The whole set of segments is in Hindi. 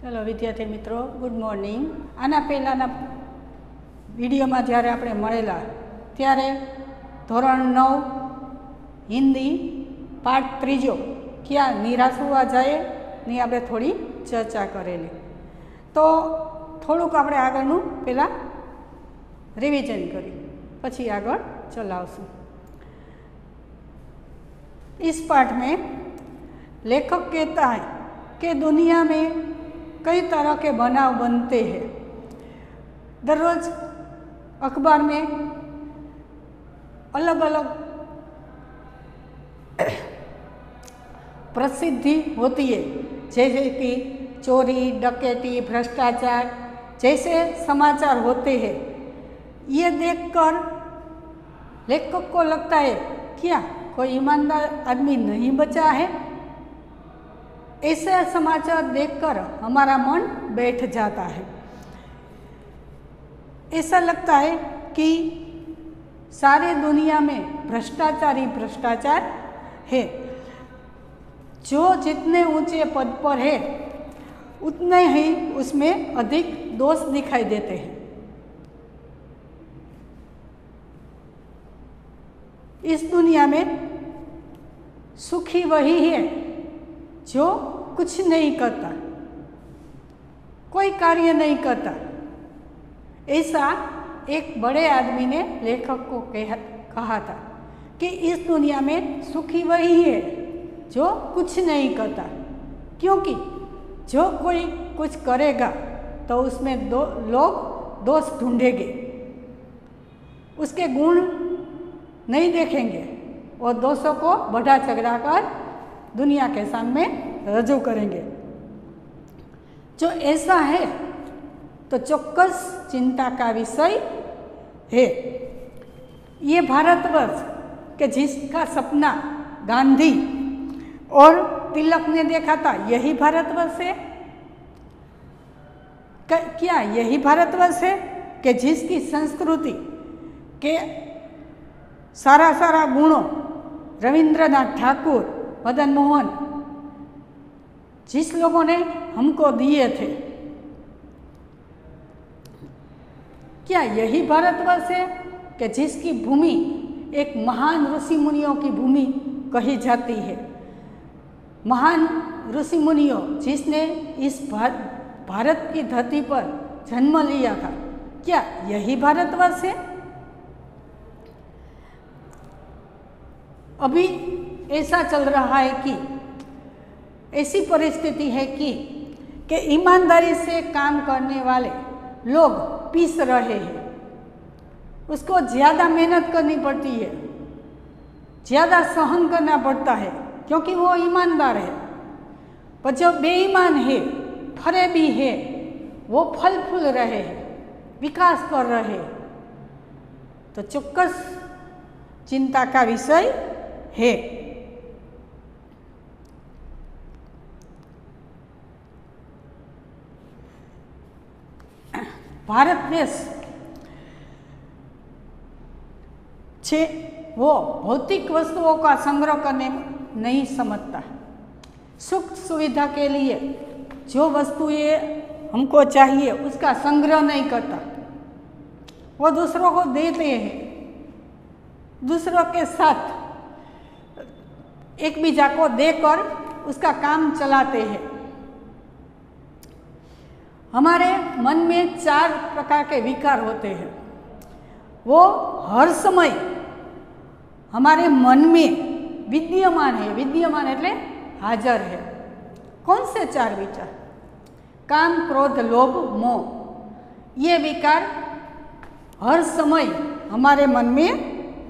चलो विद्यार्थी मित्रों, गुड मॉर्निंग। आना पहलाना विडियोमां ज्यारे आपणे मळेला त्यारे धोरण 9 हिंदी पाठ 3 क्या निराश हुआ जाए ની આપણે થોડી ચર્ચા કરેલી। તો થોડુંક આપણે આગળનું પહેલાં રિવિઝન કરી પછી આગળ ચલાવશું। इस पाठ में लेखक कहता है कि दुनिया में कई तरह के बनाव बनते हैं। दररोज अखबार में अलग अलग प्रसिद्धि होती है, जैसे कि चोरी, डकैती, भ्रष्टाचार जैसे समाचार होते हैं। ये देखकर लेखक को लगता है क्या कोई ईमानदार आदमी नहीं बचा है। ऐसे समाचार देखकर हमारा मन बैठ जाता है। ऐसा लगता है कि सारे दुनिया में भ्रष्टाचार ही भ्रष्टाचार है। जो जितने ऊंचे पद पर है उतने ही उसमें अधिक दोष दिखाई देते हैं। इस दुनिया में सुखी वही है जो कुछ नहीं करता, कोई कार्य नहीं करता। ऐसा एक बड़े आदमी ने लेखक को कहा था कि इस दुनिया में सुखी वही है जो कुछ नहीं करता, क्योंकि जो कोई कुछ करेगा तो उसमें लोग दोष ढूंढेंगे, उसके गुण नहीं देखेंगे और दोषों को बढ़ा चढ़ा कर दुनिया के सामने रजू करेंगे। जो ऐसा है तो चौक्कस चिंता का विषय है। ये भारतवर्ष के जिसका सपना गांधी और तिलक ने देखा था, यही भारतवर्ष है। क्या यही भारतवर्ष है कि जिसकी संस्कृति के सारा सारा गुणों रविंद्रनाथ ठाकुर, मदन मोहन जिस लोगों ने हमको दिए थे, क्या यही भारतवर्ष है कि जिसकी भूमि एक महान ऋषि मुनियों की भूमि कही जाती है। महान ऋषि मुनियों जिसने इस भारत की धरती पर जन्म लिया था, क्या यही भारतवर्ष है? अभी ऐसा चल रहा है कि ऐसी परिस्थिति है कि ईमानदारी से काम करने वाले लोग पीस रहे हैं। उसको ज़्यादा मेहनत करनी पड़ती है, ज़्यादा सहन करना पड़ता है, क्योंकि वो ईमानदार है। पर जो बेईमान है, फरेबी है, वो फल फूल रहे हैं, विकास कर रहे हैं, तो चौक्कस चिंता का विषय है। भारत देश छे वो भौतिक वस्तुओं का संग्रह करने नहीं समझता। सुख सुविधा के लिए जो वस्तुएं हमको चाहिए उसका संग्रह नहीं करता, वो दूसरों को देते हैं, दूसरों के साथ एक बीजा को देकर उसका काम चलाते हैं। हमारे मन में 4 प्रकार के विकार होते हैं, वो हर समय हमारे मन में विद्यमान है। विद्यमान એટલે हाजर है। कौन से 4 विचार? काम, क्रोध, लोभ, मोह। ये विकार हर समय हमारे मन में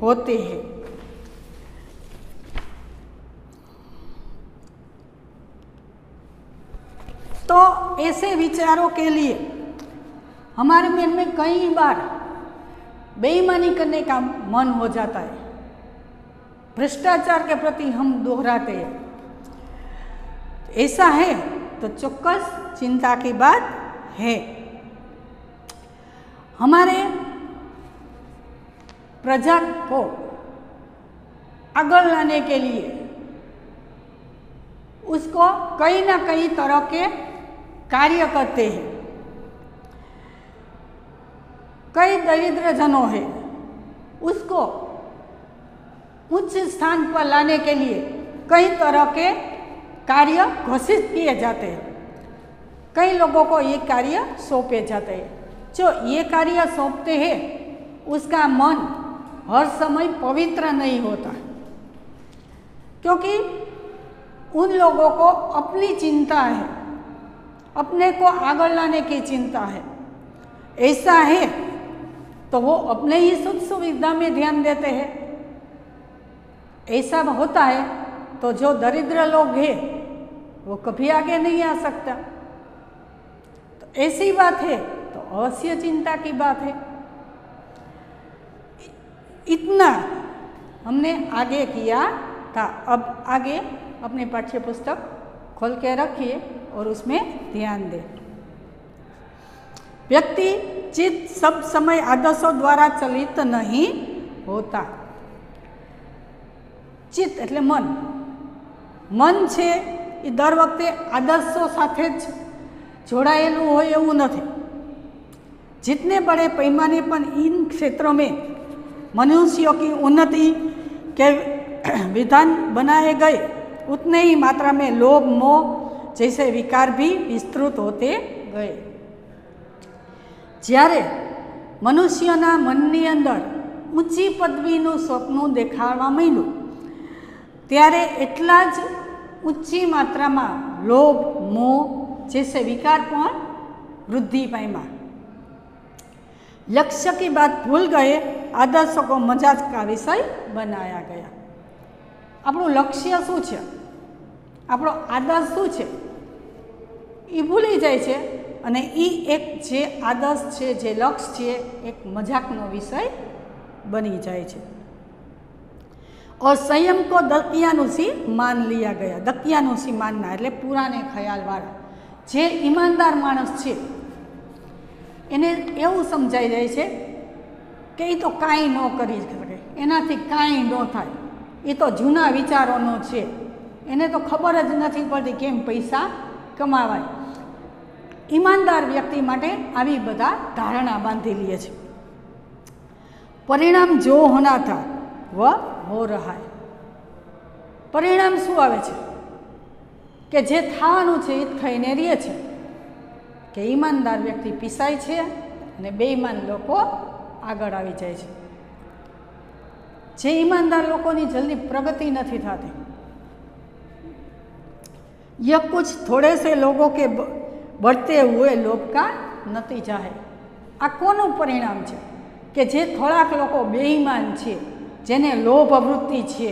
होते हैं। तो ऐसे विचारों के लिए हमारे मन में कई बार बेईमानी करने का मन हो जाता है, भ्रष्टाचार के प्रति हम दोहराते हैं। ऐसा है तो चौक्कस चिंता की बात है। हमारे प्रजा को आगे लाने के लिए उसको कई ना कई तरह के कार्य करते हैं। कई दरिद्र जनों है, उसको उच्च स्थान पर लाने के लिए कई तरह के कार्य घोषित किए जाते हैं। कई लोगों को ये कार्य सौंपे जाते हैं। जो ये कार्य सौंपते हैं उसका मन हर समय पवित्र नहीं होता, क्योंकि उन लोगों को अपनी चिंता है, अपने को आगे लाने की चिंता है। ऐसा है तो वो अपने ही सुख सुविधा में ध्यान देते हैं। ऐसा होता है तो जो दरिद्र लोग हैं वो कभी आगे नहीं आ सकता। तो ऐसी बात है तो अवश्य चिंता की बात है। इतना हमने आगे किया था। अब आगे अपने पाठ्य पुस्तक खोल के रखिए और उसमें ध्यान दें। व्यक्ति चित्त सब समय आदर्शों द्वारा चलित नहीं होता। चित्त એટલે મન છે એ દર વખતે આદર્શો સાથે જ જોડાયેલું હોય એવું નથી। जितने बड़े पैमाने पर इन क्षेत्रों में मनुष्यों की उन्नति के विधान बनाए गए, उतने ही मात्रा में लोभ मोह जैसे विकार भी विस्तृत होते गए। જ્યારે મનુષ્યના મનની અંદર ઊંચી પદવીનું સ્વપ્ન દેખાડવા માંડ્યું, ત્યારે એટલા જ ઊંચી માત્રામાં લોભ મોહ जैसे विकार પણ वृद्धि पाम्या। लक्ष्य की बात भूल गए, आदर्शों को मजाक का विषय बनाया गया। આપણું લક્ષ્ય શું છે, આપણો આદર્શ શું છે એ ભૂલી જાય છે અને એ એક જે આદર્શ છે, જે લક્ષ્ય છે, એક મજાકનો વિષય બની જાય છે। और संयम को दकियानुसी मान लिया गया। दकियानुसी मानना એટલે પુરાને ખ્યાલવાળા જે ઈમાનદાર માણસ છે એને એવું સમજાઈ જાય છે કે એ તો કાંઈ ન કરી શકે, એનાથી કાંઈ ન થાય, એ તો જૂના વિચારોનો છે, એને તો ખબર જ નથી પડતી કેમ પૈસા કમાવાય। ईमानदार व्यक्ति माटे आवी बधा धारणा बांधी लीए छे। परिणाम जो होना था वह हो रहा है। परिणाम शुं आवे छे के जे थावानुं छे ए थईने रहे छे के ईमानदार व्यक्ति पीसाय छे अने बेईमान लोको आगळ आवी जाय छे। जे ईमानदार लोकोनी जल्दी प्रगति नहीं थती। यह कुछ थोड़े से लोगों के बढ़ते हुए लोभ का नतीजा है। आ कोनु परिणाम है कि जे थोड़ाक लोको बेईमान छे, जेने लोभ वृत्ति छे,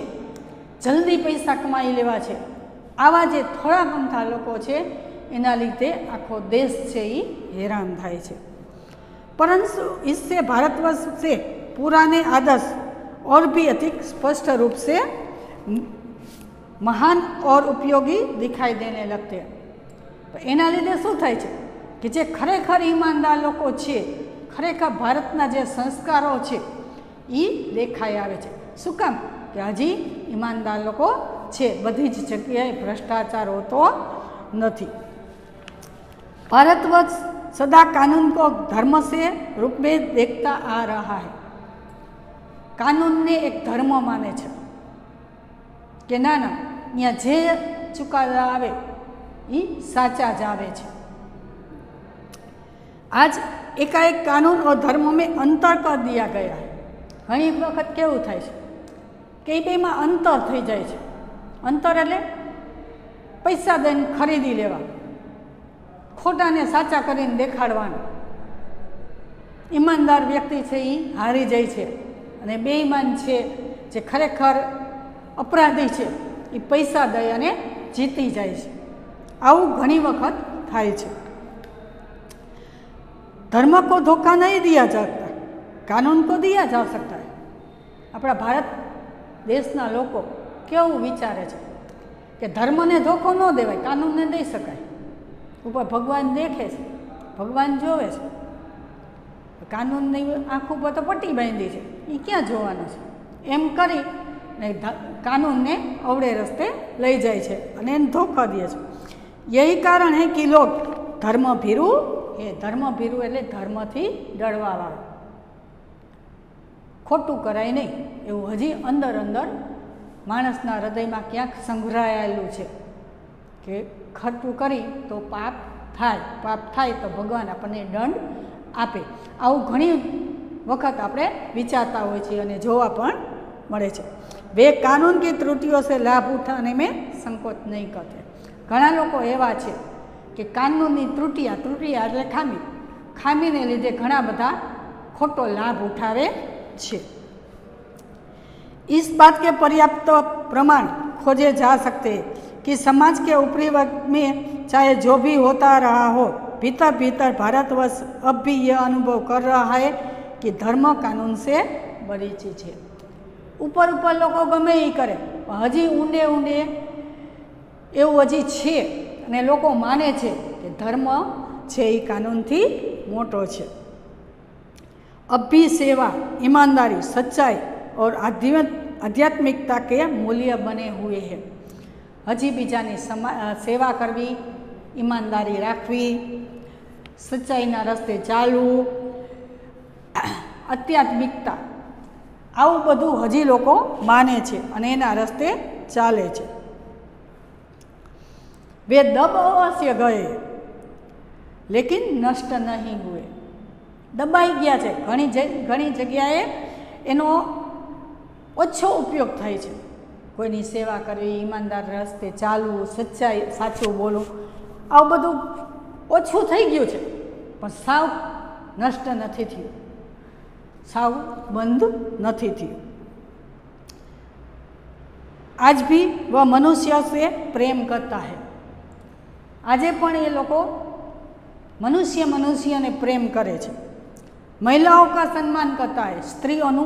जल्दी पैसा कमाई लेवा छे, आवा जे थोड़ा गमथा लोको छे एना लीधे आखो देश छे ई हैरान थाय छे। परंतु इससे भारतवर्ष से पुराने आदर्श और भी अधिक स्पष्ट रूप से महान और उपयोगी दिखाई देने लगते हैं। एना लीधे शुं थाय छे कि जे खरेखर ईमानदार लोको छे, खरेखर भारतना जे संस्कारो छे ई देखाई आवे छे। शुं काम कि हजी ईमानदार लोको छे, बधी ज जग्याए भ्रष्टाचार होतो नथी। भारतवर्ष सदा कानून को धर्म से रूप में देखता आ रहा है। कानून ने एक धर्म माने छे कि ना ना अहींया जे चुकादा आवे ई साचा ज आवे छे। आज एकाएक कानून और धर्म में अंतर कर दिया गया है। घणी वखत केवुं थाय छे के बेमां अंतर थई जाय छे। अंतर एटले पैसा दईने खरीदी लेवा, खोटाने साचा करीने देखाडवाना। ईमानदार व्यक्ति छे ई हारी जाय छे अने बेईमान छे जे खरेखर अपराधी छे ई पैसा दई अने जीती जाय छे। आवुं घणी वखत थाय छे। धर्म को धोखा नहीं दिया जाता, कानून को दिया जा सकता है। अपना भारत देशना लोको केवुं विचारे छे कि धर्म ने धोखो न देवाय, कानून ने दई शकाय। ऊपर भगवान देखे छे, भगवान जोवे छे, कानूननी आँख उपर तो पट्टी बांधी छे, ए क्यां जोवानो छे? एम करी कानून ने अवड़े रस्ते लई जाय छे अने एने धोखा दे छे। यही कारण है कि लोग धर्म भीरू है। धर्म भीरू एटले धर्मथी डरवावाळो। खोटू कराय नहीं एवं हजी अंदर अंदर माणसना हृदयमां क्यांक संग्रहायेलुं छे कि खोटू करी तो पाप थाय तो भगवान आपणे दंड आपे। आवुं घणी वखत आपणे विचारता होय छीए अने जोवा पण मळे छे। वे कानून की त्रुटियों से लाभ उठाने में संकोच नहीं करते। घणा लोको एवा छे कि कानूनी त्रुटिया एटले खामीने लीधे घणा बधा खोटो लाभ उठावे छे। इस बात के पर्याप्त प्रमाण खोजे जा सकते हैं कि समाज के ऊपरी वर्ग में चाहे जो भी होता रहा हो, भीतर भीतर भारतवर्ष अब भी यह अनुभव कर रहा है कि धर्म कानून से बड़ी चीज है। ऊपर ऊपर लोग गमे ई करे, हजी ऊंडे ऊंडे एवं हजी छे अने लोको माने छे कि धर्म छे ई कानूनथी मोटो छे। अब भी सेवा, ईमानदारी, सच्चाई और आध्यात्मिकता के मूल्य बने हुए हैं। हजी बीजानी सेवा करवी, ईमानदारी राखवी, सच्चाईना रस्ते चालवू, आध्यात्मिकता आवुं बधुं हजी लोको माने छे अने एना रस्ते चाले छे। वे दब अवश्य गए लेकिन नष्ट नहीं हुए। दबाई गया है। घणी जग्याए एनो ओछो उपयोग थाय छे। कोईनी सेवा करवी, ईमानदार रस्ते चालवू, सच्चाई साचुं बोलવું आ बधुं ओछुं थई गयुं छे पण साव नष्ट नथी थयुं, साव बंध नथी थयुं। आज भी वह मनुष्य से प्रेम करता है। आजे पण ए लोको मनुष्य ने प्रेम करे छे। महिलाओं का सम्मान करता है, स्त्रीओनु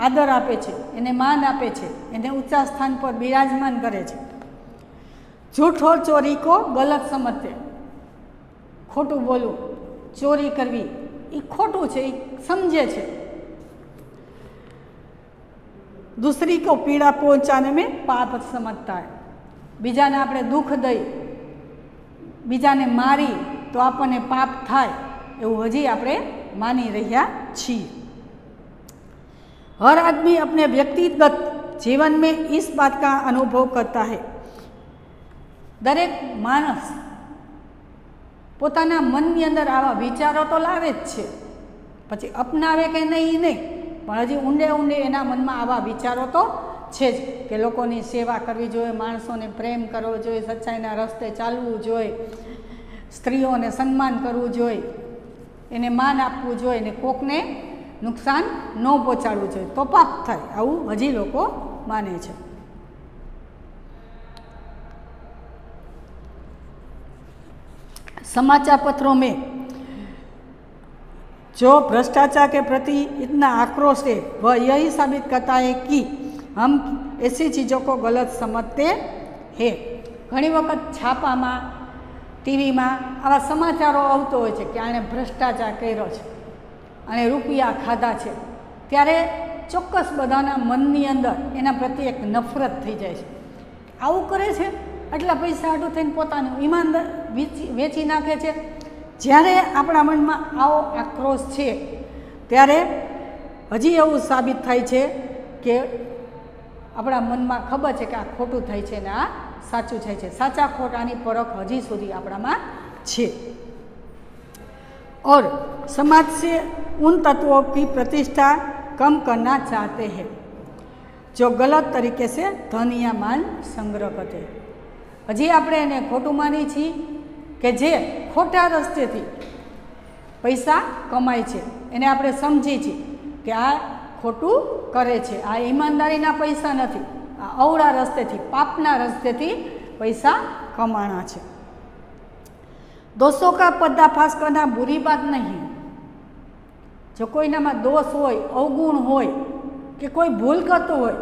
आदर आपे छे, एने मान आपे छे, एने ऊंचा स्थान पर विराजमान करे छे। झूठ और चोरी को गलत समझते, खोटू बोलू, चोरी करवी ई खोटू छे, ई समझे छे। दूसरी को पीड़ा पहुंचाने में पाप समझता है। बीजाने आपणे दुख दई, बीजाने मारी तो आपने पाप थाय एवं हजी आपणे मानी रह्या छीए। हर आदमी अपने व्यक्तिगत जीवन में इस बात का अनुभव करता है। दरेक मानस पोताना मननी अंदर आवा विचारो तो लावे ज छे, पछी अपनावे के नहीं पण हजी ऊंडे ऊंडे एना मनमा आवा विचारो तो छे ज के लोकोनी सेवा करवी जोईए, माणसोने प्रेम करवो जोईए, सच्चाईना रस्ते चालवू जोईए, स्त्रीओने सन्मान करवू जोईए, एने मान आपवू जोईए ने कोकने नुकसान न पहोंचाडवू जोईए तो पाप थाय। आवुं हजी लोको माने छे। समाचार पत्रों में जो भ्रष्टाचार के प्रति इतना आक्रोश है वह यही साबित करता है कि हम ऐसी चीज़ों को गलत समझते हैं। घणी वखत छापा में, टीवी में आवा समाचारों आवतो होय छे कि आने भ्रष्टाचार कर्यो छे, आने रुपया खाधा छे, त्यारे चोक्कस बधाना मननी अंदर एना प्रत्ये एक नफरत थई जाय छे। आवुं करे छे आटला पैसा हाटुं थईने पोतानुं ईमानदार वेची नाखे छे। ज्यारे आपणा मनमा आवो आक्रोश छे त्यारे हजी एवुं साबित थाय छे के आपणा मनमा खबर छे कि आ खोटुं थाय छे ने आ साचुं थाय छे। साचा खोटानी परख हजी सुधी आपणामां छे। और समाज से उन तत्वों की प्रतिष्ठा कम करना चाहते हैं जो गलत तरीके से धन या माल संग्रह करते हैं। हजी आपणे एने खोटुं मानी छीए के जे खोटा रस्तेथी पैसा कमाय छे एने आपणे समझी छीए के आ खोटुं करे छे, आ ईमानदारीना पैसा नथी, आ अवळा रस्तेथी पापना रस्तेथी पैसा कमाणा छे। दोषों का पर्दाफाश करना बुरी बात नहीं। जो कोईनामां दोष होय, अवगुण होय के कोई भूल करतो होय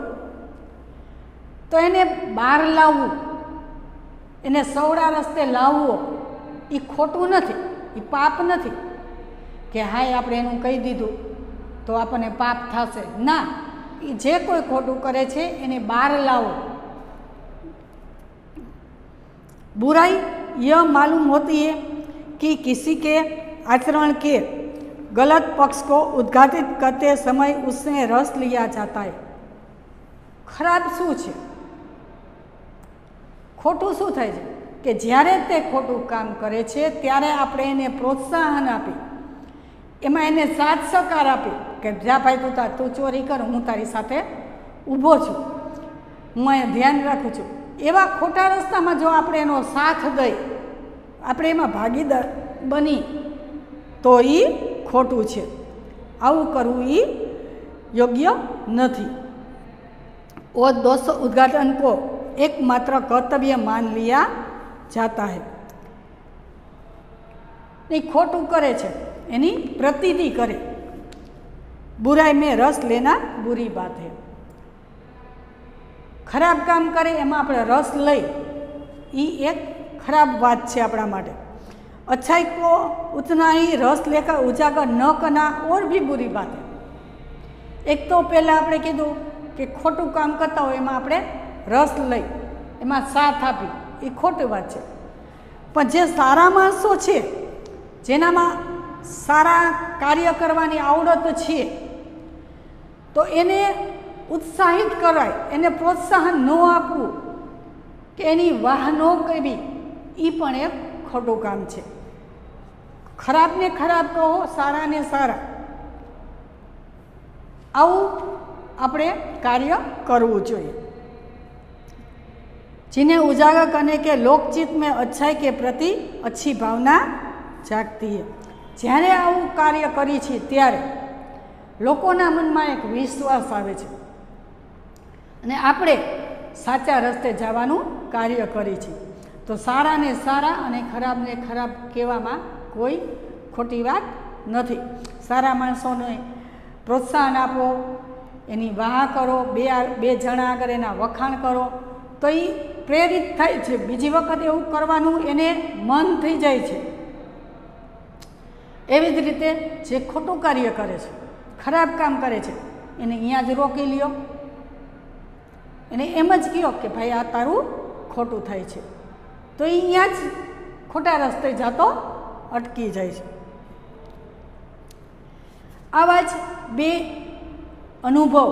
तो एने बहार लाववुं, एने सवड़ा रस्ते लाववो ई खोटुं नथी, ई पाप नथी के हाय आपणे एनुं कही दीधुं तो आपणे पाप थशे। ना, ई जे कोई खोटुं करे छे एने बहार लावो। बुराई यह मालूम होती है कि किसी के आचरण के गलत पक्ष को उद्घाटित करते समय उसमें रस लिया जाता है। खराब શું છે? ખોટું શું થાય છે કે જ્યારે તે ખોટું કામ કરે છે ત્યારે આપણે એને પ્રોત્સાહન આપી, એમાં એને સાથ સહકાર આપી કે જા ભાઈ તું ચોરી કર, હું તારી સાથે ઊભો છું, હું અહીંયા ધ્યાન રાખું છું, એવા ખોટા રસ્તામાં જો આપણે એનો સાથ દઈ, આપણે એમાં ભાગીદાર બની, તો એ ખોટું છે। આવું કરવું એ યોગ્ય નથી। और दोस्तों, उद्घाटन को एकमात्र कर्तव्य मान लिया जाता है। नहीं खोटू करे छे एनी प्रतीति करे, बुराई में रस लेना बुरी बात है। खराब काम करे एमां आपणे रस लई, ई एक खराब बात है अपना माटे। अच्छाई को उतना ही रस लेकर उजागर न करना और भी बुरी बात है। एक तो पहला आपणे कीधुं कि खोटू काम करता हो एमां आपणे रस लई, एमां साथ आपी, ए खोटी बात है। पण जे सारा माणसो छे, जेनामां सारा कार्य करवानी आवडत छे, तो एने उत्साहित कराय, एने प्रोत्साहन न आपवुं के एनी वाह न करवी, ई पण एक खोटुं काम छे। खराब ने खराब कहो, सारा ने सारा, आवुं આપણે कार्य करवू જોઈએ। जिन्हें उजागर करने के लोकचित में अच्छाई के प्रति अच्छी भावना जागती है। જ્યારે આવું કાર્ય કરી છે ત્યારે લોકોના મનમાં એક વિશ્વાસ આવે છે અને આપણે સાચા રસ્તે જવાનું કાર્ય કરી છે, તો સારાને સારા અને ખરાબને ખરાબ કહેવામાં કોઈ ખોટી વાત નથી। સારા માણસોને પ્રોત્સાહન આપો, એની વાહ કરો, બે જણા આગળ એના વખાણ કરો, તો એ પ્રેરિત થાય છે, બીજી વખત એવું કરવાનું એને મન થઈ જાય છે। એવી જ રીતે જે ખોટું કાર્ય કરે છે, ખરાબ કામ કરે છે, એને અહીંયા જ રોકી લ્યો, એને એમ જ કહો કે ભાઈ આ તારું ખોટું થાય છે, તો એ અહીંયા જ ખોટા રસ્તે જતો અટકી જાય છે। આવા જ બે अनुभव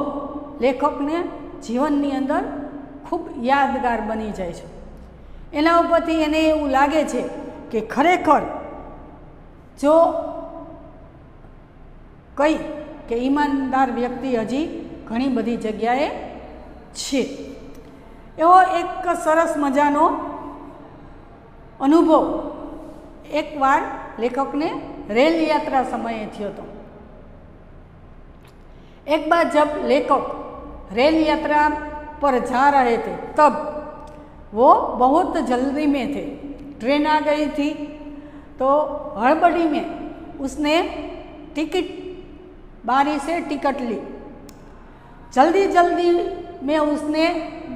लेखक ने जीवन अंदर खूब यादगार बनी जाए छे। एना उपरथी एने एवुं लागे छे कि खरेखर जो कई के ईमानदार व्यक्ति हजी घणी बधी जग्याए छे। एवो एक सरस मजानो अनुभव एक बार लेखक ने रेल यात्रा समये थयो हतो। एक बार जब लेखक रेल यात्रा पर जा रहे थे तब वो बहुत जल्दी में थे। ट्रेन आ गई थी तो हड़बड़ी में उसने टिकट बारी से टिकट ली। जल्दी जल्दी में उसने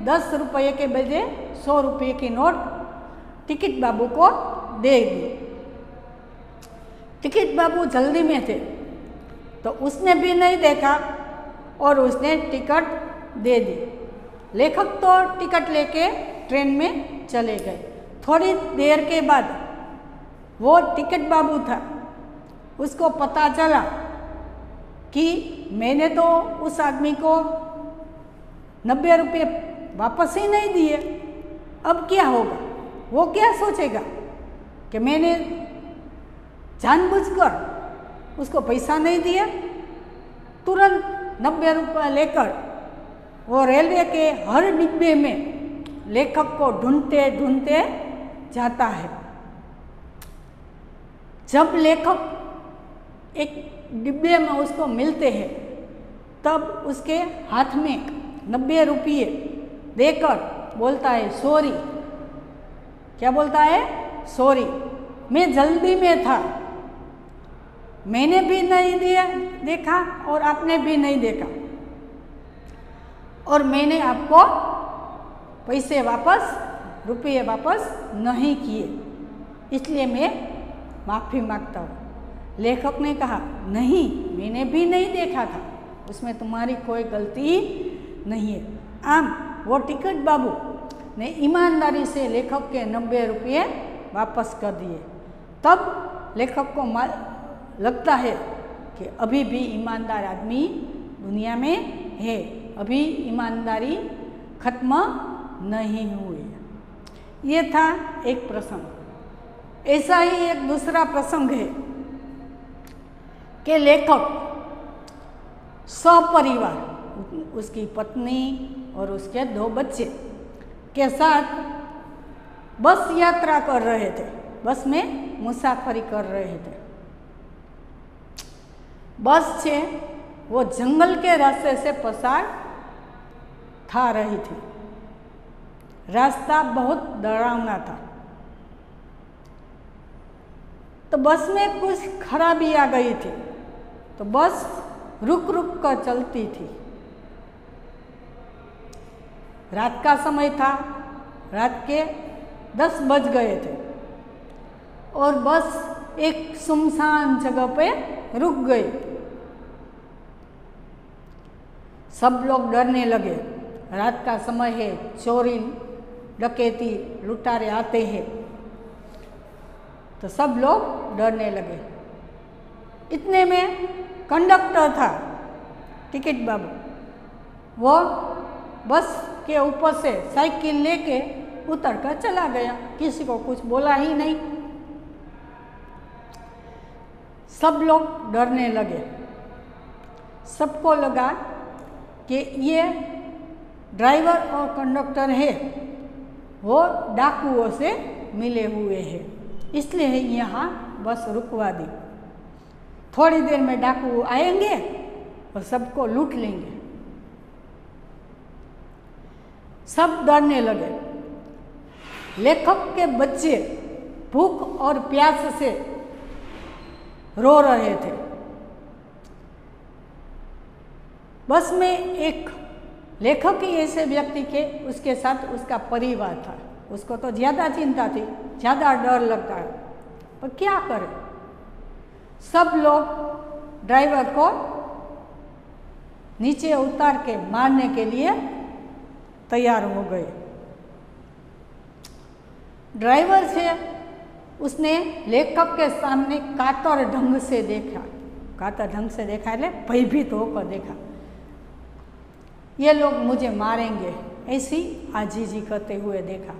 10 रुपये के बजाय 100 रुपये की नोट टिकट बाबू को दे दी। टिकट बाबू जल्दी में थे तो उसने भी नहीं देखा और उसने टिकट दे दी। लेखक तो टिकट लेके ट्रेन में चले गए। थोड़ी देर के बाद वो टिकट बाबू था, उसको पता चला कि मैंने तो उस आदमी को 90 रुपये वापस ही नहीं दिए, अब क्या होगा। वो क्या सोचेगा कि मैंने जानबूझकर उसको पैसा नहीं दिया। तुरंत 90 रुपये लेकर वो रेलवे के हर डिब्बे में लेखक को ढूंढते ढूंढते जाता है। जब लेखक एक डिब्बे में उसको मिलते हैं तब उसके हाथ में 90 रुपये देकर बोलता है सॉरी। क्या बोलता है? सॉरी, मैं जल्दी में था, मैंने भी नहीं देखा और आपने भी नहीं देखा, और मैंने आपको पैसे वापस, रुपये वापस नहीं किए, इसलिए मैं माफ़ी मांगता हूँ। लेखक ने कहा नहीं, मैंने भी नहीं देखा था, उसमें तुम्हारी कोई गलती नहीं है। आम वो टिकट बाबू ने ईमानदारी से लेखक के 90 रुपये वापस कर दिए। तब लेखक को लगता है कि अभी भी ईमानदार आदमी दुनिया में है, अभी ईमानदारी खत्म नहीं हुई। ये था एक प्रसंग। ऐसा ही एक दूसरा प्रसंग है कि लेखक सपरिवार, उसकी पत्नी और उसके 2 बच्चे के साथ बस यात्रा कर रहे थे, बस में मुसाफरी कर रहे थे। बस से वो जंगल के रास्ते से पसार था रही थी। रास्ता बहुत डरावना था, तो बस में कुछ खराबी आ गई थी, तो बस रुक रुक कर चलती थी। रात का समय था, रात के 10 बज गए थे और बस एक सुनसान जगह पे रुक गई। सब लोग डरने लगे। रात का समय है, चोरी डकैती लुटारे आते हैं, तो सब लोग डरने लगे। इतने में कंडक्टर था, टिकट बाबू, वो बस के ऊपर से साइकिल लेके उतर कर चला गया, किसी को कुछ बोला ही नहीं। सब लोग डरने लगे। सबको लगा कि ये ड्राइवर और कंडक्टर है, वो डाकुओं से मिले हुए हैं, इसलिए यहाँ बस रुकवा दी। थोड़ी देर में डाकू आएंगे और सबको लूट लेंगे। सब डरने लगे। लेखक के बच्चे भूख और प्यास से रो रहे थे। बस में एक लेखक ही ऐसे व्यक्ति के, उसके साथ उसका परिवार था। उसको तो ज़्यादा चिंता थी, ज़्यादा डर लगता है, पर क्या करे। सब लोग ड्राइवर को नीचे उतार के मारने के लिए तैयार हो गए। ड्राइवर से उसने लेखक के सामने कातर ढंग से देखा। कातर ढंग से देखा એટલે भयभीत होकर देखा। ये लोग मुझे मारेंगे, ऐसी आजीजी करते हुए देखा।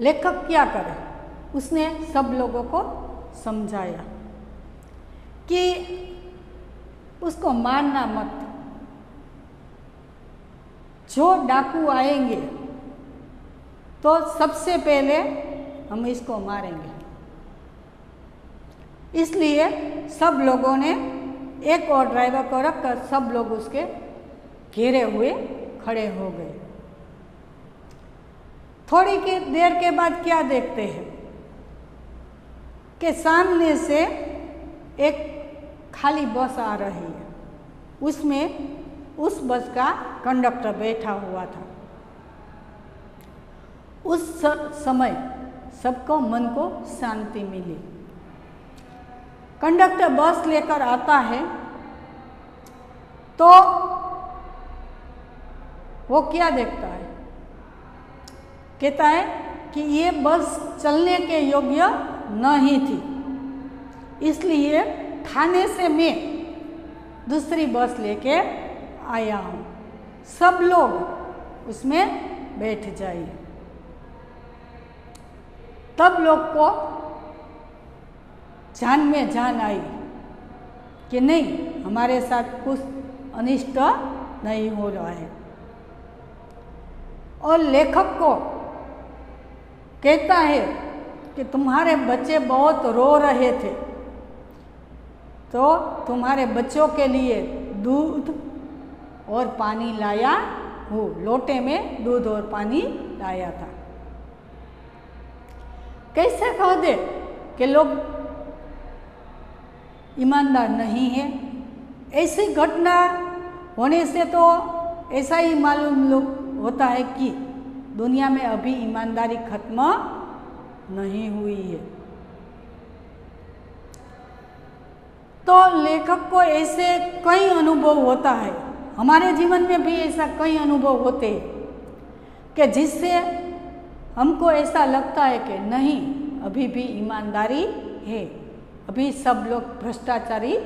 लेखक क्या करे, उसने सब लोगों को समझाया कि उसको मारना मत, जो डाकू आएंगे तो सबसे पहले हम इसको मारेंगे। इसलिए सब लोगों ने एक और ड्राइवर को रखकर सब लोग उसके घेरे हुए खड़े हो गए। थोड़ी की देर के बाद क्या देखते हैं कि सामने से एक खाली बस आ रही है। उसमें उस बस का कंडक्टर बैठा हुआ था। उस समय सबको मन को शांति मिली। कंडक्टर बस लेकर आता है तो वो क्या देखता है, कहता है कि ये बस चलने के योग्य नहीं थी, इसलिए थाने से मैं दूसरी बस लेके आया हूँ, सब लोग उसमें बैठ जाइए। तब लोग को जान में जान आई कि नहीं, हमारे साथ कुछ अनिष्ट नहीं हो रहा है। और लेखक को कहता है कि तुम्हारे बच्चे बहुत रो रहे थे, तो तुम्हारे बच्चों के लिए दूध और पानी लाया हूँ। लोटे में दूध और पानी लाया था। कैसे कह दे कि लोग ईमानदार नहीं है? ऐसी घटना होने से तो ऐसा ही मालूम होता है कि दुनिया में अभी ईमानदारी खत्म नहीं हुई है। तो लेखक को ऐसे कई अनुभव होता है, हमारे जीवन में भी ऐसा कई अनुभव होते हैं कि जिससे हमको ऐसा लगता है कि नहीं, अभी भी ईमानदारी है, अभी सब लोग भ्रष्टाचारी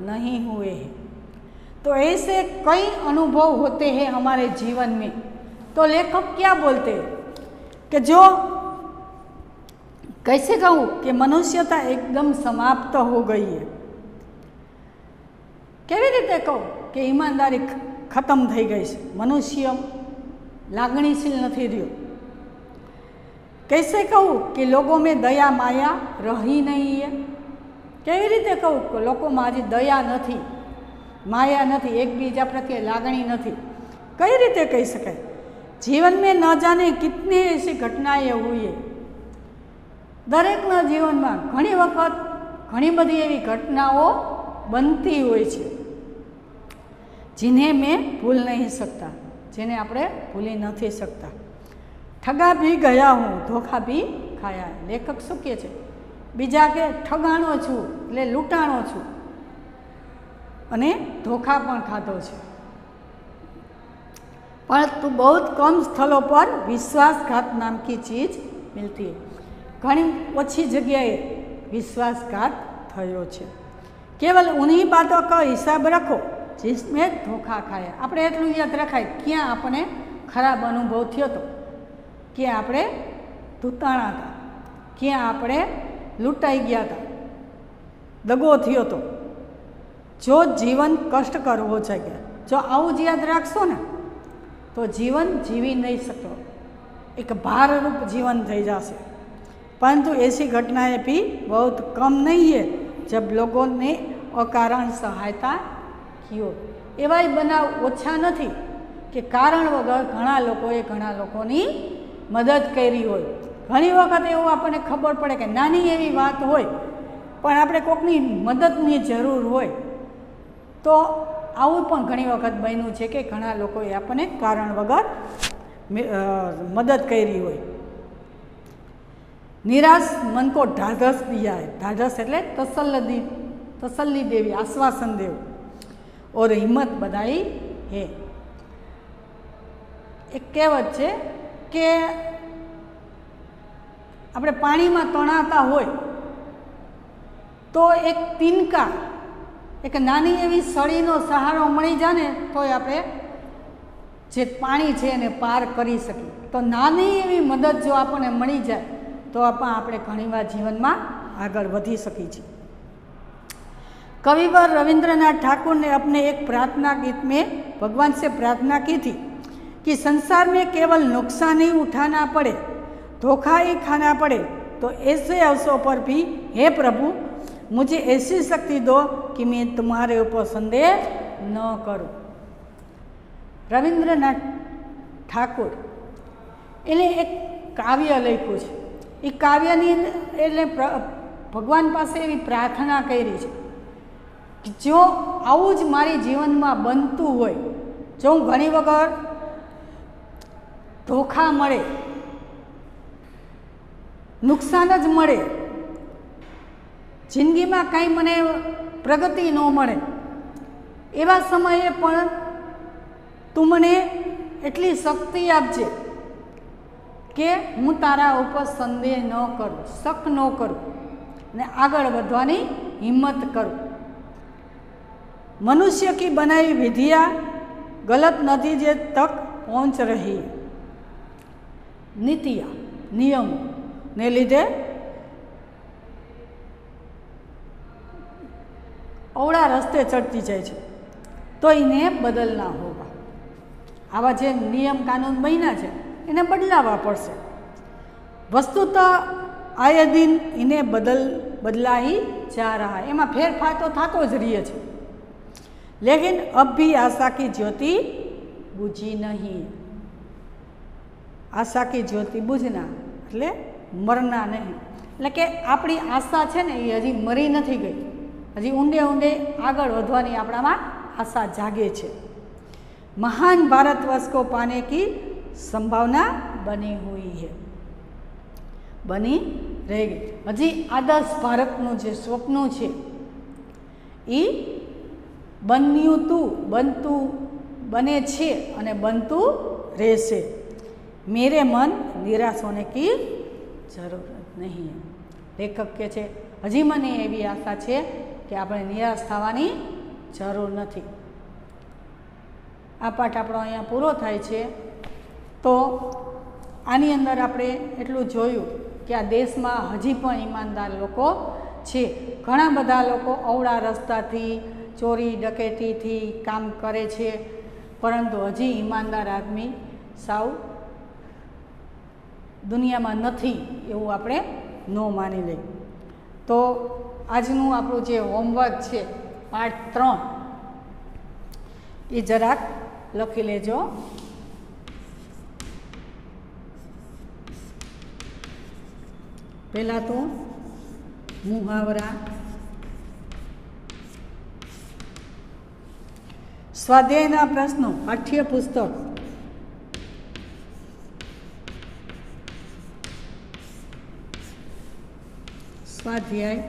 नहीं हुए हैं। तो ऐसे कई अनुभव होते हैं हमारे जीवन में। तो लेखक क्या बोलते हैं कि जो कैसे कहूँ कि मनुष्यता एकदम समाप्त हो गई है। केवी रीते कहूँ कि ईमानदारी खत्म थई गई है, मनुष्य लागणीशील नहीं रह्यो। कैसे कहूँ कि लोगों में दया माया रही नहीं है। केवी रीते कहूँ कि लोगों में आज दया नहीं, माया नहीं, एक बीजा प्रत्ये लागणी नहीं। कई रीते कही शकाय? जीवन में न जाने कितनी ऐसी घटनाएं हुई है। दरेकना जीवन में घणी वखत घणी बधी एवी घटनाओं बनती होय छे जिन्हें मैं भूल नहीं सकता, जिन्हें आपणे भूली नहीं सकता। ठगा भी गया हूँ, धोखा भी खाया है। लेखक शुं कहे छे? बीजा के ठगाणो छूं એટલે લૂંટાણો છું અને ધોખા પણ ખાધો છે, परंतु बहुत कम स्थलों पर विश्वासघात नाम की चीज मिलती है। घणी ओછી जगह विश्वासघात थयो छे। केवल उन्हीं बातों का हिसाब रखो जिसमें धोखा खाया। आपणे एटલું याद रखाय क्यां आपणे खराब अनुभव थयो तो, क्यां आपणे धूताणा था, क्यां आपणे लूंटाई गया था, दगो थयो तो। जो जीवन कष्टकर हो सके, जो आवुं ज याद राखशो ने तो जीवन जीवी नहीं सको, एक भाररूप जीवन थई जाशे। परंतु ऐसी घटनाएं भी बहुत कम नहीं है जब लोगों ने अकारण सहायता की हो। एवाय बनाव ओछा नहीं कि कारण वगर घणा लोकोए घणा लोकोनी मदद करी होय। घणी वखत एवुं आपणे खबर पड़े कि नानी एवी वात होय पण आपणे कोकनी मददनी जरूर होय, तो आવું પણ ઘણી વખત બન્યું છે કે ઘણા લોકોએ આપણને કારણ વગર મદદ કરી હોય। निराश मन को ढाढ़स दिया है। ढाढ़स એટલે तसल्ली देवी, आश्वासन देव और हिम्मत बधाई है। एक कहेवत છે કે આપણે પાણીમાં તણાતા હોય તો એક તિનકા, एक नानी एवी सळीनो सहारो मळी जाए ने तो आपणे जे पाणी छे एने पार करी सकीए। तो नानी एवी मदद जो आपणे मळी जाए तो आपणे घणीवार जीवनमां आगळ वधी सकीए छीए। कविवर रविंद्रनाथ ठाकुर ने अपने एक प्रार्थना गीत में भगवान से प्रार्थना की थी कि संसार में केवल नुकसान ही उठाना पड़े, धोखा ही खाना पड़े, तो ऐसे अवसरों पर भी हे प्रभु मुझे ऐसी शक्ति दो कि मैं तुम्हारे ऊपर संदेह न करूं। रविंद्रनाथ ठाकुर एने एक काव्य लख्युं छे। ए काव्यनी एटले भगवान पासे एवी प्रार्थना करी छे कि जो आवुं ज मारी जीवनमां बनतुं होय, जो घणी वखत धोखा मळे, नुकसान ज मळे, जिंदगी में कई मने प्रगति न मळे, एवा समये पण तू मने एटली शक्ति आपजे के हूँ तारा उपर संदेह न करूँ, शक न करूँ ने आगळ वधवानी हिम्मत करूँ। मनुष्य की बनाई विधियां गलत नतीजे तक पहुँच रही है। नीतियां नियम ने लीधे अवड़ा रस्ते चढ़ती जाए छे, तो इन्हें बदलना होगा। आवा जे नियम कानून बन्या छे इन्हें बदलावा पड़शे। वस्तुतः आए दिन इन्हें बदला ही जा रहा है, एमां फेरफार तो थतो ज रहे छे, लेकिन अब भी आशा की ज्योति बुझी नहीं। आशा की ज्योति बुझना એટલે मरना नहीं, એટલે કે આપણી આશા છે ને એ હજી મરી નથી ગઈ, हजी ऊंडे ऊंडे आगळ वधवानी आपणामां आशा जागे छे। महान भारतवर्ष को पाने की संभावना बनी हुई है, बनी रहेगी। हजी आदर्श भारतनुं जे स्वप्न छे ई बनतुं बने छे अने बनतुं रहेशे। मेरे मन निराश होने की जरूरत नहीं है। लेखक કહે છે હજી મને એવી આશા છે કે આપણે નિરાશ થવાની જરૂર નથી। આ પાઠ આપણો અહીંયા પૂરો થાય છે। તો આની અંદર આપણે એટલું જોયું કે આ દેશમાં હજી પણ ઈમાનદાર લોકો છે। ઘણા બધા લોકો અવળા રસ્તાથી ચોરી ડકેતીથી કામ કરે છે, પરંતુ હજી ઈમાનદાર આદમી સાવ દુનિયામાં નથી એવું આપણે ન માની લઈએ। તો આજનું આપણું જે હોમવર્ક છે પાઠ 3 એ જરાક લખી લેજો। પહેલાં તો મુહાવરા, સ્વાધ્યાયના પ્રશ્નો, પાઠ્યપુસ્તક, સ્વાધ્યાય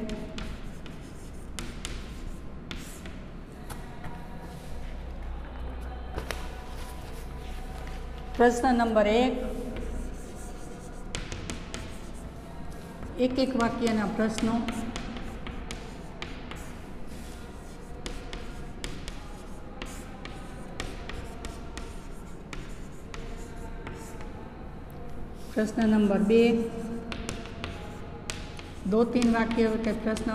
પ્રશ્ન નંબર 1, એક વાક્યના પ્રશ્નો, प्रश्न नंबर 2, 2-3 वाक्य के प्रश्न,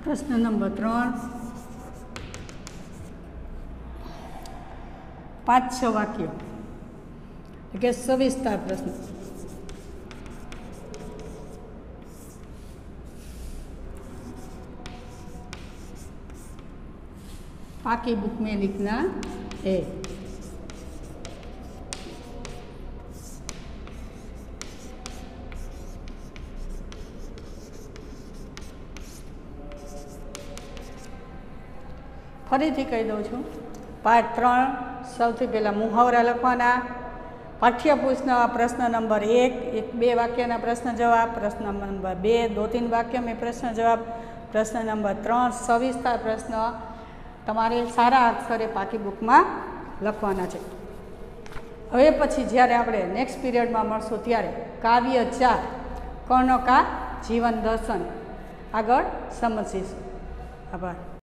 प्रश्न नंबर 3, 5-6 वाक्य के सविस्तर प्रश्न। पाकी बुक में लिखना है। फरीथी कही दऊँ छूँ, पाठ 3 सौथी पहला मुहावरा लखवाना, पाठ्यपुस्तक प्रश्न नंबर 1-2 वाक्यना प्रश्न जवाब, प्रश्न नंबर 2 2-3 वाक्य में प्रश्न जवाब, प्रश्न नंबर 3 सविस्तर प्रश्न तमारे सारा अक्षरे पाकी बुक में लखवाना छे। हवे पछी ज्यारे आपणे नेक्स्ट पीरियड में मळशुं त्यारे काव्य 4 कर्ण का जीवन दर्शन आगळ समजीशुं। आभार।